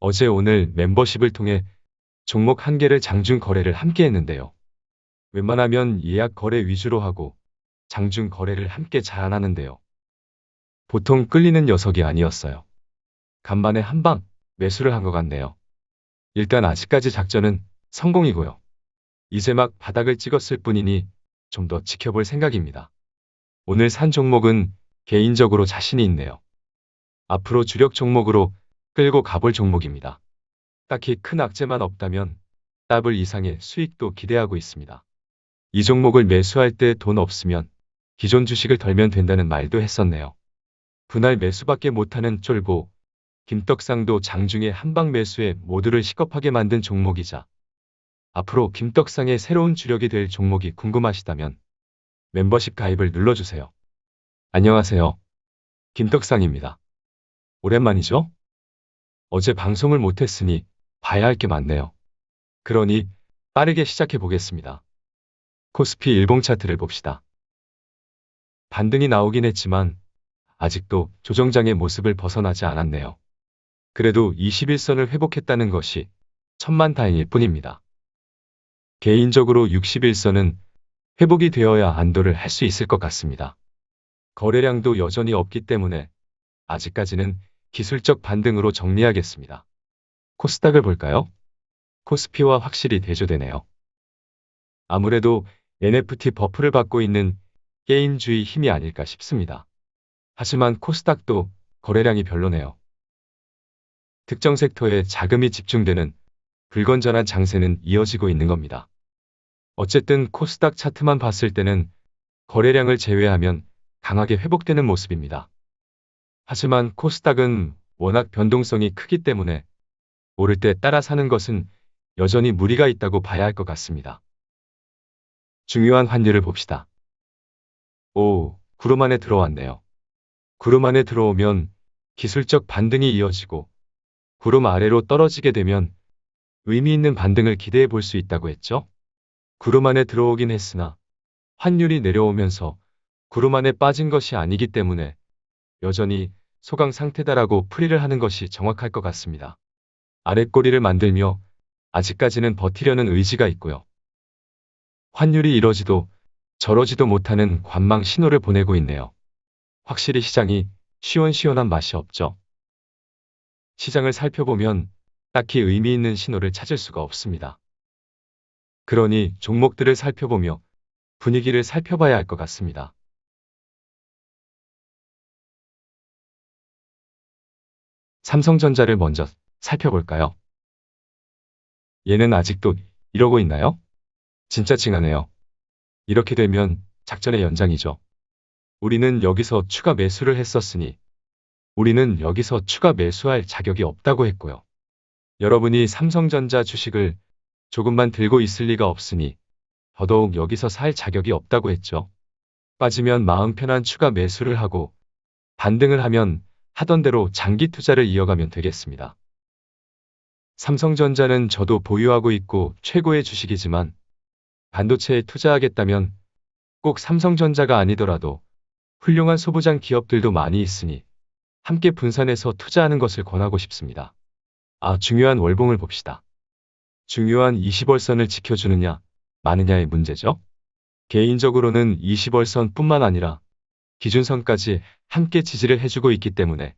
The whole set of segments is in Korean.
어제 오늘 멤버십을 통해 종목 한 개를 장중 거래를 함께 했는데요. 웬만하면 예약 거래 위주로 하고 장중 거래를 함께 잘 안 하는데요. 보통 끌리는 녀석이 아니었어요. 간만에 한 방 매수를 한 것 같네요. 일단 아직까지 작전은 성공이고요. 이제 막 바닥을 찍었을 뿐이니 좀 더 지켜볼 생각입니다. 오늘 산 종목은 개인적으로 자신이 있네요. 앞으로 주력 종목으로 끌고 가볼 종목입니다. 딱히 큰 악재만 없다면 더블 이상의 수익도 기대하고 있습니다. 이 종목을 매수할 때 돈 없으면 기존 주식을 덜면 된다는 말도 했었네요. 분할 매수밖에 못하는 쫄보 김떡상도 장중에 한방 매수에 모두를 시겁하게 만든 종목이자 앞으로 김떡상의 새로운 주력이 될 종목이 궁금하시다면 멤버십 가입을 눌러주세요. 안녕하세요. 김떡상입니다. 오랜만이죠? 어제 방송을 못했으니 봐야 할 게 많네요. 그러니 빠르게 시작해 보겠습니다. 코스피 일봉 차트를 봅시다. 반등이 나오긴 했지만 아직도 조정장의 모습을 벗어나지 않았네요. 그래도 21선을 회복했다는 것이 천만다행일 뿐입니다. 개인적으로 61선은 회복이 되어야 안도를 할 수 있을 것 같습니다. 거래량도 여전히 없기 때문에 아직까지는 기술적 반등으로 정리하겠습니다. 코스닥을 볼까요? 코스피와 확실히 대조되네요. 아무래도 NFT 버프를 받고 있는 게임주의 힘이 아닐까 싶습니다. 하지만 코스닥도 거래량이 별로네요. 특정 섹터에 자금이 집중되는 불건전한 장세는 이어지고 있는 겁니다. 어쨌든 코스닥 차트만 봤을 때는 거래량을 제외하면 강하게 회복되는 모습입니다. 하지만 코스닥은 워낙 변동성이 크기 때문에 오를 때 따라 사는 것은 여전히 무리가 있다고 봐야 할 것 같습니다. 중요한 환율을 봅시다. 오, 구름 안에 들어왔네요. 구름 안에 들어오면 기술적 반등이 이어지고 구름 아래로 떨어지게 되면 의미 있는 반등을 기대해 볼 수 있다고 했죠? 구름 안에 들어오긴 했으나 환율이 내려오면서 구름 안에 빠진 것이 아니기 때문에 여전히 소강 상태다라고 풀이를 하는 것이 정확할 것 같습니다. 아랫꼬리를 만들며 아직까지는 버티려는 의지가 있고요. 환율이 이러지도 저러지도 못하는 관망 신호를 보내고 있네요. 확실히 시장이 시원시원한 맛이 없죠. 시장을 살펴보면 딱히 의미 있는 신호를 찾을 수가 없습니다. 그러니 종목들을 살펴보며 분위기를 살펴봐야 할 것 같습니다. 삼성전자를 먼저 살펴볼까요? 얘는 아직도 이러고 있나요? 진짜 징하네요. 이렇게 되면 작전의 연장이죠. 우리는 여기서 추가 매수를 했었으니 우리는 여기서 추가 매수할 자격이 없다고 했고요. 여러분이 삼성전자 주식을 조금만 들고 있을 리가 없으니 더더욱 여기서 살 자격이 없다고 했죠. 빠지면 마음 편한 추가 매수를 하고 반등을 하면 하던 대로 장기 투자를 이어가면 되겠습니다. 삼성전자는 저도 보유하고 있고 최고의 주식이지만 반도체에 투자하겠다면 꼭 삼성전자가 아니더라도 훌륭한 소부장 기업들도 많이 있으니 함께 분산해서 투자하는 것을 권하고 싶습니다. 중요한 월봉을 봅시다. 중요한 20월선을 지켜주느냐, 마느냐의 문제죠. 개인적으로는 20월선 뿐만 아니라 기준선까지 함께 지지를 해주고 있기 때문에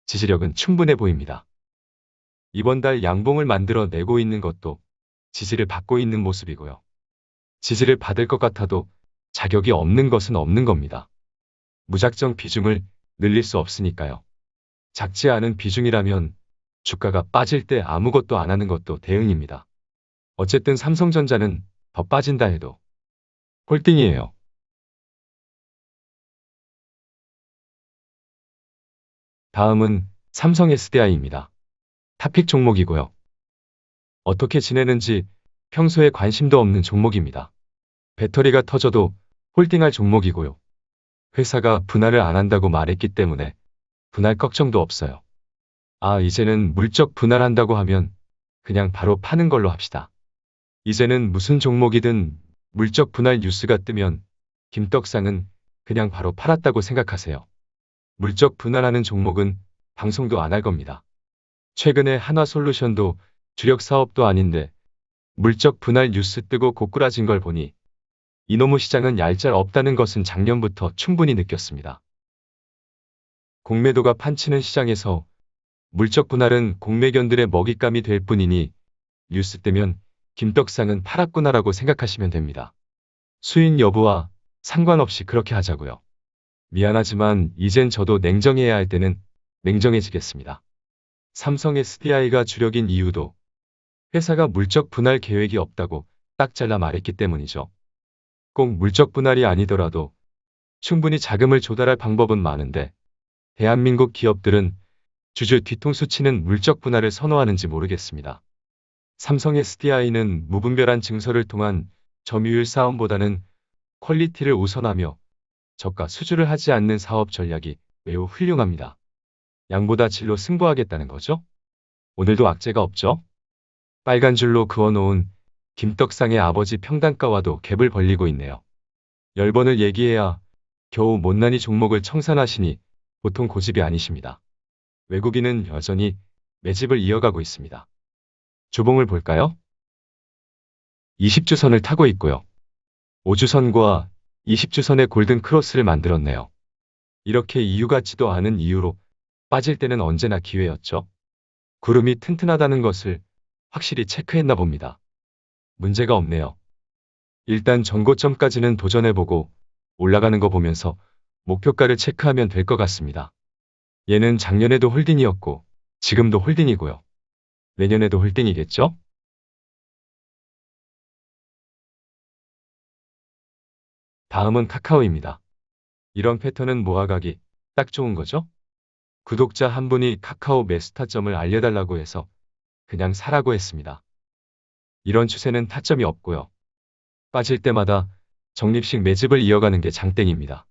지지력은 충분해 보입니다. 이번 달 양봉을 만들어 내고 있는 것도 지지를 받고 있는 모습이고요. 지지를 받을 것 같아도 자격이 없는 것은 없는 겁니다. 무작정 비중을 늘릴 수 없으니까요. 작지 않은 비중이라면 주가가 빠질 때 아무것도 안 하는 것도 대응입니다. 어쨌든 삼성전자는 더 빠진다 해도 꼴등이에요. 다음은 삼성 SDI입니다. 탑픽 종목이고요. 어떻게 지내는지 평소에 관심도 없는 종목입니다. 배터리가 터져도 홀딩할 종목이고요. 회사가 분할을 안 한다고 말했기 때문에 분할 걱정도 없어요. 이제는 물적 분할한다고 하면 그냥 바로 파는 걸로 합시다. 이제는 무슨 종목이든 물적 분할 뉴스가 뜨면 김떡상은 그냥 바로 팔았다고 생각하세요. 물적 분할하는 종목은 방송도 안 할 겁니다. 최근에 한화솔루션도 주력 사업도 아닌데 물적 분할 뉴스 뜨고 고꾸라진 걸 보니 이놈의 시장은 얄짤 없다는 것은 작년부터 충분히 느꼈습니다. 공매도가 판치는 시장에서 물적 분할은 공매견들의 먹잇감이 될 뿐이니 뉴스 뜨면 김떡상은 팔았구나라고 생각하시면 됩니다. 수익 여부와 상관없이 그렇게 하자고요. 미안하지만 이젠 저도 냉정해야 할 때는 냉정해지겠습니다. 삼성 SDI가 주력인 이유도 회사가 물적 분할 계획이 없다고 딱 잘라 말했기 때문이죠. 꼭 물적 분할이 아니더라도 충분히 자금을 조달할 방법은 많은데 대한민국 기업들은 주주 뒤통수 치는 물적 분할을 선호하는지 모르겠습니다. 삼성 SDI는 무분별한 증설을 통한 점유율 싸움보다는 퀄리티를 우선하며 저가 수주를 하지 않는 사업 전략이 매우 훌륭합니다. 양보다 질로 승부하겠다는 거죠? 오늘도 악재가 없죠? 빨간 줄로 그어놓은 김떡상의 아버지 평단가와도 갭을 벌리고 있네요. 10번을 얘기해야 겨우 못난이 종목을 청산하시니 보통 고집이 아니십니다. 외국인은 여전히 매집을 이어가고 있습니다. 주봉을 볼까요? 20주선을 타고 있고요. 5주선과 20주선의 골든 크로스를 만들었네요. 이렇게 이유 같지도 않은 이유로 빠질 때는 언제나 기회였죠. 구름이 튼튼하다는 것을 확실히 체크했나 봅니다. 문제가 없네요. 일단 전고점까지는 도전해보고 올라가는 거 보면서 목표가를 체크하면 될 것 같습니다. 얘는 작년에도 홀딩이었고 지금도 홀딩이고요. 내년에도 홀딩이겠죠? 다음은 카카오입니다. 이런 패턴은 모아가기 딱 좋은 거죠? 구독자 한 분이 카카오 매수 타점을 알려달라고 해서 그냥 사라고 했습니다. 이런 추세는 타점이 없고요. 빠질 때마다 적립식 매집을 이어가는 게 장땡입니다.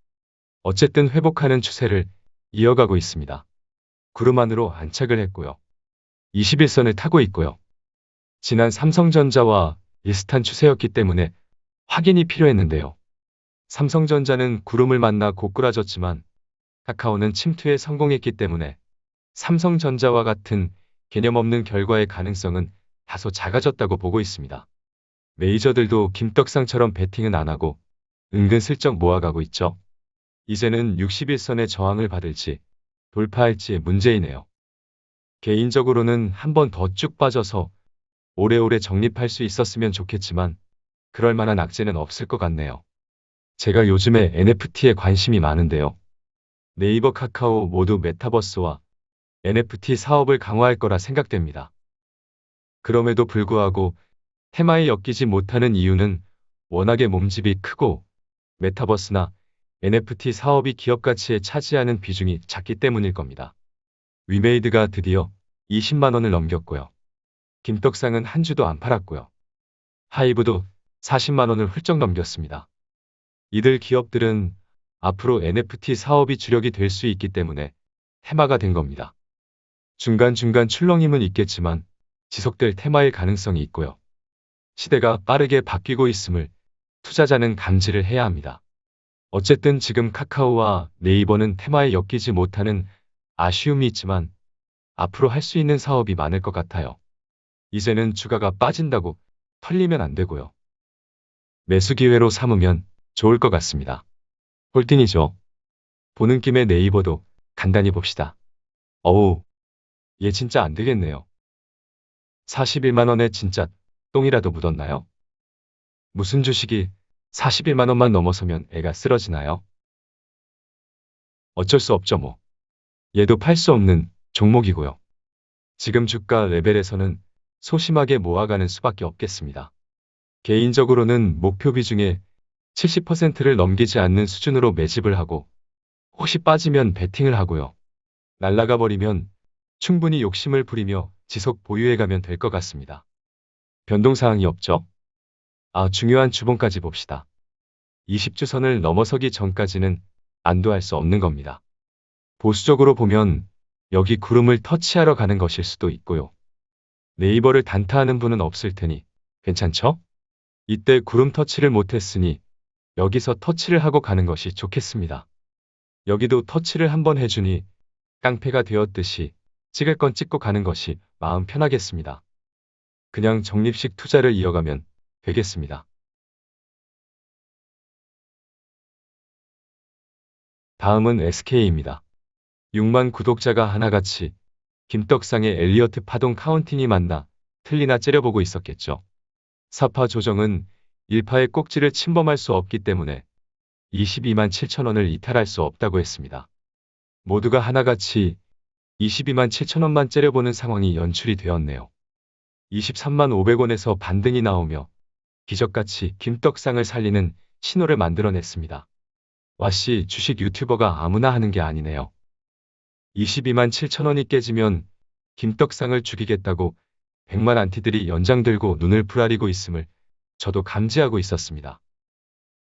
어쨌든 회복하는 추세를 이어가고 있습니다. 구름 안으로 안착을 했고요. 21선을 타고 있고요. 지난 삼성전자와 비슷한 추세였기 때문에 확인이 필요했는데요. 삼성전자는 구름을 만나 고꾸라졌지만 카카오는 침투에 성공했기 때문에 삼성전자와 같은 개념 없는 결과의 가능성은 다소 작아졌다고 보고 있습니다. 메이저들도 김떡상처럼 베팅은 안 하고 은근슬쩍 모아가고 있죠. 이제는 61선의 저항을 받을지 돌파할지의 문제이네요. 개인적으로는 한 번 더 쭉 빠져서 오래오래 적립할 수 있었으면 좋겠지만 그럴 만한 악재는 없을 것 같네요. 제가 요즘에 NFT에 관심이 많은데요. 네이버, 카카오 모두 메타버스와 NFT 사업을 강화할 거라 생각됩니다. 그럼에도 불구하고 테마에 엮이지 못하는 이유는 워낙에 몸집이 크고 메타버스나 NFT 사업이 기업 가치에 차지하는 비중이 작기 때문일 겁니다. 위메이드가 드디어 20만 원을 넘겼고요. 김떡상은 한 주도 안 팔았고요. 하이브도 40만 원을 훌쩍 넘겼습니다. 이들 기업들은 앞으로 NFT 사업이 주력이 될 수 있기 때문에 테마가 된 겁니다. 중간중간 출렁임은 있겠지만 지속될 테마일 가능성이 있고요. 시대가 빠르게 바뀌고 있음을 투자자는 감지를 해야 합니다. 어쨌든 지금 카카오와 네이버는 테마에 엮이지 못하는 아쉬움이 있지만 앞으로 할 수 있는 사업이 많을 것 같아요. 이제는 주가가 빠진다고 털리면 안 되고요. 매수 기회로 삼으면 좋을 것 같습니다. 홀딩이죠. 보는 김에 네이버도 간단히 봅시다. 어우, 얘 진짜 안 되겠네요. 41만 원에 진짜 똥이라도 묻었나요? 무슨 주식이 41만 원만 넘어서면 애가 쓰러지나요? 어쩔 수 없죠 뭐. 얘도 팔 수 없는 종목이고요. 지금 주가 레벨에서는 소심하게 모아가는 수밖에 없겠습니다. 개인적으로는 목표 비중의 70%를 넘기지 않는 수준으로 매집을 하고 혹시 빠지면 베팅을 하고요. 날라가 버리면 충분히 욕심을 부리며 지속 보유해가면 될 것 같습니다. 변동사항이 없죠? 중요한 주봉까지 봅시다. 20주선을 넘어서기 전까지는 안도할 수 없는 겁니다. 보수적으로 보면 여기 구름을 터치하러 가는 것일 수도 있고요. 네이버를 단타하는 분은 없을 테니 괜찮죠? 이때 구름 터치를 못했으니 여기서 터치를 하고 가는 것이 좋겠습니다. 여기도 터치를 한번 해주니 깡패가 되었듯이 찍을 건 찍고 가는 것이 마음 편하겠습니다. 그냥 적립식 투자를 이어가면 되겠습니다. 다음은 SK입니다. 6만 구독자가 하나같이 김떡상의 엘리어트 파동 카운팅이 만나 틀리나 째려보고 있었겠죠. 사파 조정은 1파의 꼭지를 침범할 수 없기 때문에 22만 7천 원을 이탈할 수 없다고 했습니다. 모두가 하나같이 22만 7천 원만 째려보는 상황이 연출이 되었네요. 23만 500원에서 반등이 나오며 기적같이 김떡상을 살리는 신호를 만들어냈습니다. 와씨 주식 유튜버가 아무나 하는 게 아니네요. 22만 7천 원이 깨지면 김떡상을 죽이겠다고 100만 안티들이 연장 들고 눈을 부라리고 있음을 저도 감지하고 있었습니다.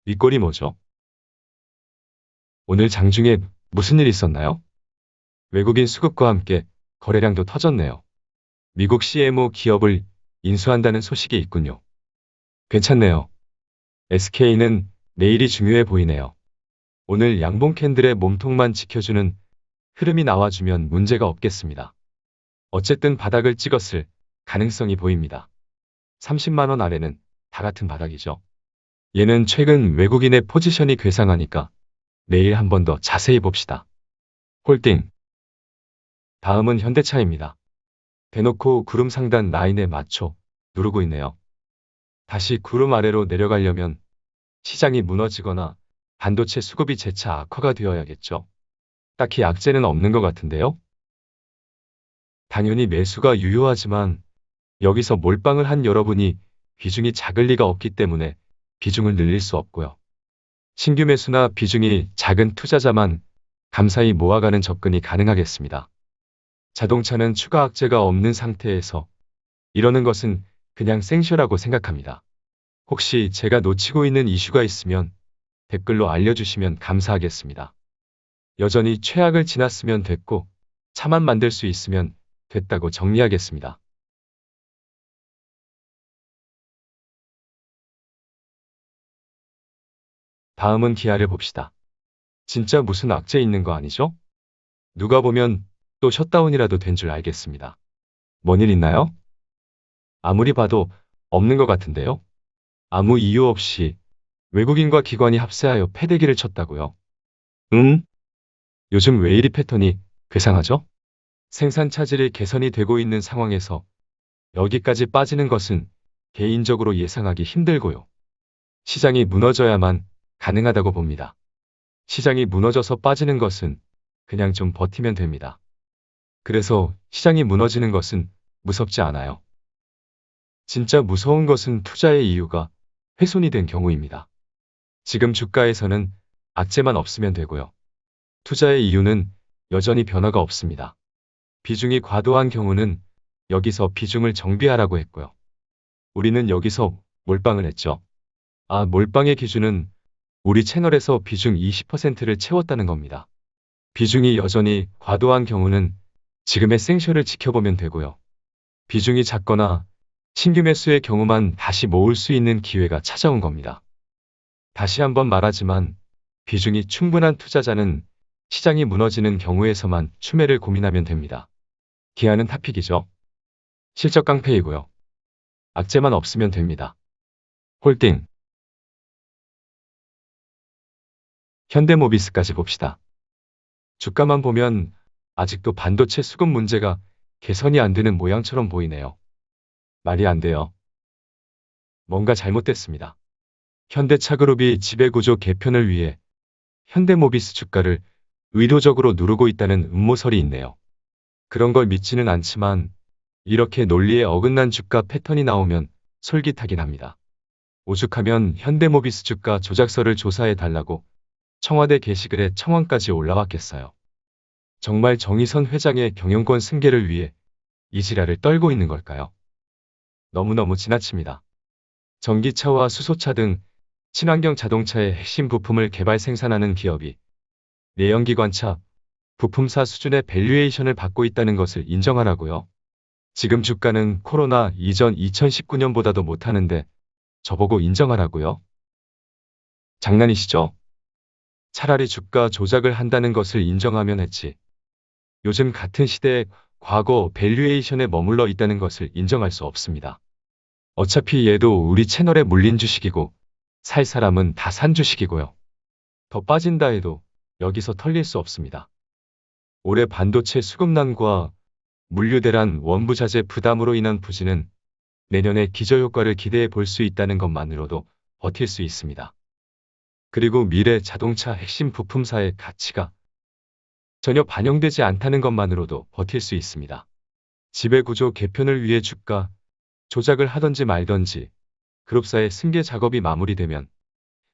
윗골이 뭐죠? 오늘 장중에 무슨 일 있었나요? 외국인 수급과 함께 거래량도 터졌네요. 미국 CMO 기업을 인수한다는 소식이 있군요. 괜찮네요. SK는 내일이 중요해 보이네요. 오늘 양봉 캔들의 몸통만 지켜주는 흐름이 나와주면 문제가 없겠습니다. 어쨌든 바닥을 찍었을 가능성이 보입니다. 30만 원 아래는 다 같은 바닥이죠. 얘는 최근 외국인의 포지션이 괴상하니까 내일 한 번 더 자세히 봅시다. 홀딩. 다음은 현대차입니다. 대놓고 구름 상단 라인에 맞춰 누르고 있네요. 다시 구름 아래로 내려가려면 시장이 무너지거나 반도체 수급이 재차 악화가 되어야겠죠. 딱히 악재는 없는 것 같은데요. 당연히 매수가 유효하지만 여기서 몰빵을 한 여러분이 비중이 작을 리가 없기 때문에 비중을 늘릴 수 없고요. 신규 매수나 비중이 작은 투자자만 감사히 모아가는 접근이 가능하겠습니다. 자동차는 추가 악재가 없는 상태에서 이러는 것은 그냥 생쇼라고 생각합니다. 혹시 제가 놓치고 있는 이슈가 있으면 댓글로 알려주시면 감사하겠습니다. 여전히 최악을 지났으면 됐고 차만 만들 수 있으면 됐다고 정리하겠습니다. 다음은 기아를 봅시다. 진짜 무슨 악재 있는 거 아니죠? 누가 보면 또 셧다운이라도 된 줄 알겠습니다. 뭔 일 있나요? 아무리 봐도 없는 것 같은데요? 아무 이유 없이 외국인과 기관이 합세하여 패대기를 쳤다고요? 요즘 왜 이리 패턴이 괴상하죠? 생산 차질이 개선이 되고 있는 상황에서 여기까지 빠지는 것은 개인적으로 예상하기 힘들고요. 시장이 무너져야만 가능하다고 봅니다. 시장이 무너져서 빠지는 것은 그냥 좀 버티면 됩니다. 그래서 시장이 무너지는 것은 무섭지 않아요. 진짜 무서운 것은 투자의 이유가 훼손이 된 경우입니다. 지금 주가에서는 악재만 없으면 되고요. 투자의 이유는 여전히 변화가 없습니다. 비중이 과도한 경우는 여기서 비중을 정비하라고 했고요. 우리는 여기서 몰빵을 했죠. 몰빵의 기준은 우리 채널에서 비중 20%를 채웠다는 겁니다. 비중이 여전히 과도한 경우는 지금의 생쇼를 지켜보면 되고요. 비중이 작거나 신규 매수의 경우만 다시 모을 수 있는 기회가 찾아온 겁니다. 다시 한번 말하지만 비중이 충분한 투자자는 시장이 무너지는 경우에서만 추매를 고민하면 됩니다. 기아는 탑픽이죠. 실적 깡패이고요. 악재만 없으면 됩니다. 홀딩. 현대모비스까지 봅시다. 주가만 보면 아직도 반도체 수급 문제가 개선이 안 되는 모양처럼 보이네요. 말이 안 돼요. 뭔가 잘못됐습니다. 현대차그룹이 지배구조 개편을 위해 현대모비스 주가를 의도적으로 누르고 있다는 음모설이 있네요. 그런 걸 믿지는 않지만 이렇게 논리에 어긋난 주가 패턴이 나오면 솔깃하긴 합니다. 오죽하면 현대모비스 주가 조작설을 조사해 달라고 청와대 게시글에 청원까지 올라왔겠어요. 정말 정의선 회장의 경영권 승계를 위해 이 지랄을 떨고 있는 걸까요? 너무너무 지나칩니다. 전기차와 수소차 등 친환경 자동차의 핵심 부품을 개발 생산하는 기업이 내연기관차 부품사 수준의 밸류에이션을 받고 있다는 것을 인정하라고요. 지금 주가는 코로나 이전 2019년보다도 못하는데 저보고 인정하라고요? 장난이시죠? 차라리 주가 조작을 한다는 것을 인정하면 했지. 요즘 같은 시대에 과거 밸류에이션에 머물러 있다는 것을 인정할 수 없습니다. 어차피 얘도 우리 채널에 물린 주식이고 살 사람은 다 산 주식이고요. 더 빠진다 해도 여기서 털릴 수 없습니다. 올해 반도체 수급난과 물류대란 원부자재 부담으로 인한 부진은 내년에 기저효과를 기대해 볼 수 있다는 것만으로도 버틸 수 있습니다. 그리고 미래 자동차 핵심 부품사의 가치가 전혀 반영되지 않다는 것만으로도 버틸 수 있습니다. 지배구조 개편을 위해 주가 조작을 하던지 말던지 그룹사의 승계 작업이 마무리되면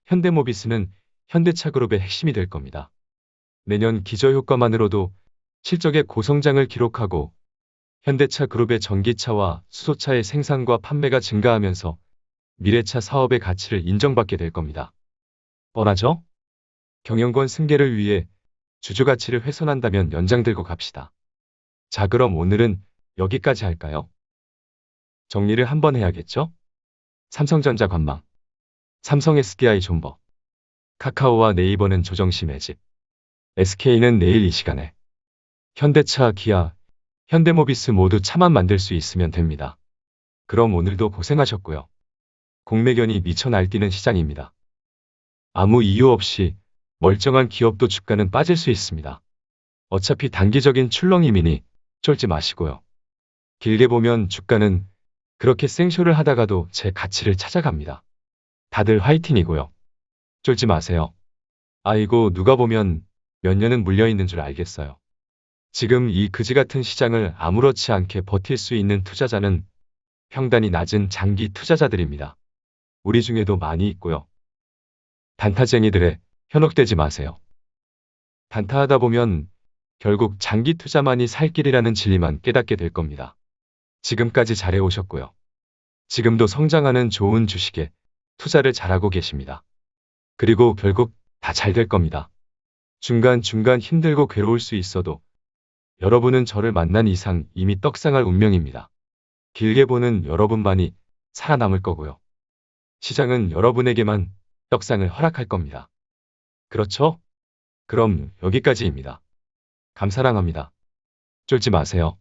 현대모비스는 현대차그룹의 핵심이 될 겁니다. 내년 기저효과만으로도 실적의 고성장을 기록하고 현대차그룹의 전기차와 수소차의 생산과 판매가 증가하면서 미래차 사업의 가치를 인정받게 될 겁니다. 뻔하죠? 경영권 승계를 위해 주주가치를 훼손한다면 연장 들고 갑시다. 자, 그럼 오늘은 여기까지 할까요? 정리를 한번 해야겠죠? 삼성전자 관망, 삼성 SDI 존버, 카카오와 네이버는 조정시 매집, SK는 내일 이 시간에, 현대차, 기아, 현대모비스 모두 차만 만들 수 있으면 됩니다. 그럼 오늘도 고생하셨고요. 공매견이 미쳐 날뛰는 시장입니다. 아무 이유 없이 멀쩡한 기업도 주가는 빠질 수 있습니다. 어차피 단기적인 출렁임이니 쫄지 마시고요. 길게 보면 주가는 그렇게 생쇼를 하다가도 제 가치를 찾아갑니다. 다들 화이팅이고요. 쫄지 마세요. 아이고, 누가 보면 몇 년은 물려있는 줄 알겠어요. 지금 이 그지 같은 시장을 아무렇지 않게 버틸 수 있는 투자자는 평단이 낮은 장기 투자자들입니다. 우리 중에도 많이 있고요. 단타쟁이들에 현혹되지 마세요. 단타하다 보면 결국 장기 투자만이 살 길이라는 진리만 깨닫게 될 겁니다. 지금까지 잘해오셨고요. 지금도 성장하는 좋은 주식에 투자를 잘하고 계십니다. 그리고 결국 다 잘 될 겁니다. 중간중간 힘들고 괴로울 수 있어도 여러분은 저를 만난 이상 이미 떡상할 운명입니다. 길게 보는 여러분만이 살아남을 거고요. 시장은 여러분에게만 떡상을 허락할 겁니다. 그렇죠? 그럼 여기까지입니다. 감사랑합니다. 쫄지 마세요.